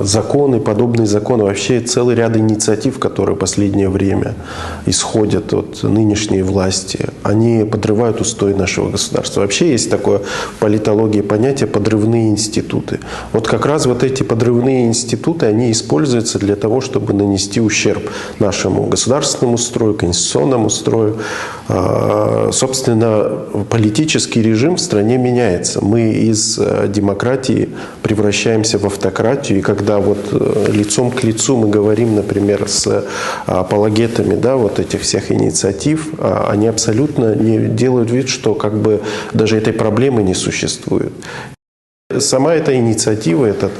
Законы, подобные законы, вообще целый ряд инициатив, которые в последнее время исходят от нынешней власти, они подрывают устои нашего государства. Вообще есть такое в политологии понятие «подрывные институты». Вот как раз вот эти подрывные институты, они используются для того, чтобы нанести ущерб нашему государственному строю, конституционному строю. Собственно, политический режим в стране меняется. Мы из демократии превращаемся в автократию, и когда вот лицом к лицу мы говорим, например, с апологетами, да, вот этих всех инициатив, они абсолютно не делают вид, что как бы даже этой проблемы не существует. Сама эта инициатива, этот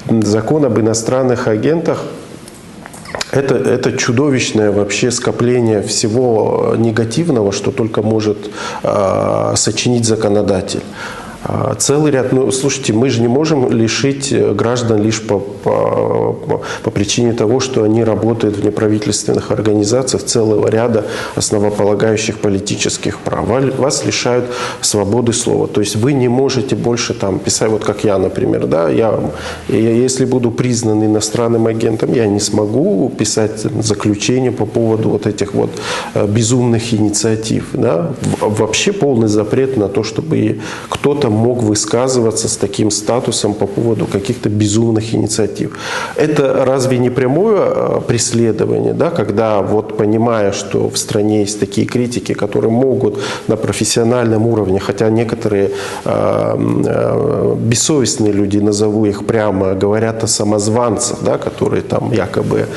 закон об иностранных агентах, это чудовищное вообще скопление всего негативного, что только может сочинить законодатель. Целый ряд, ну, слушайте, мы же не можем лишить граждан лишь по причине того, что они работают в неправительственных организациях целого ряда основополагающих политических прав. Вас лишают свободы слова. То есть вы не можете больше там писать, вот как я, например, да, если буду признан иностранным агентом, я не смогу писать заключение по поводу вот этих вот безумных инициатив. Да. Вообще полный запрет на то, чтобы кто-то мог высказываться с таким статусом по поводу каких-то безумных инициатив. Это разве не прямое преследование, да, когда вот понимая, что в стране есть такие критики, которые могут на профессиональном уровне, хотя некоторые бессовестные люди, назову их прямо, говорят о самозванцах, да, которые там якобы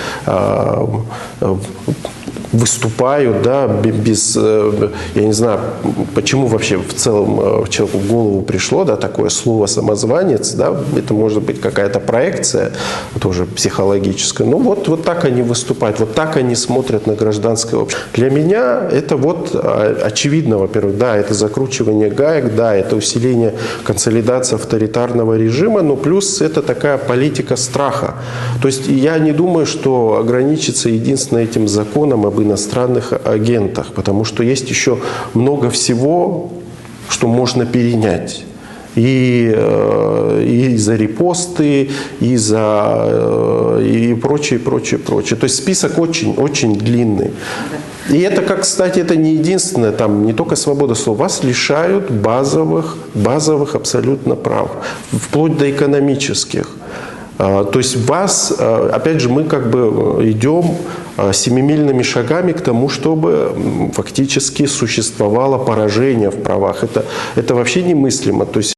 выступают, да, без, я не знаю, почему вообще в целом человеку в голову пришло, да, такое слово «самозванец», да, это может быть какая-то проекция, тоже психологическая, ну вот так они выступают, вот так они смотрят на гражданское общество. Для меня это вот очевидно, во-первых, да, это закручивание гаек, да, это усиление консолидации авторитарного режима, но плюс это такая политика страха. То есть я не думаю, что ограничиться единственно этим законом об иностранных агентах, потому что есть еще много всего, что можно перенять. И за репосты, и прочее, прочее, прочее. То есть список очень, очень длинный. И это, как, кстати, это не единственное, там не только свобода слова, вас лишают базовых абсолютно прав, вплоть до экономических. То есть вас, опять же, мы как бы идем семимильными шагами к тому, чтобы фактически существовало поражение в правах. Это вообще немыслимо. То есть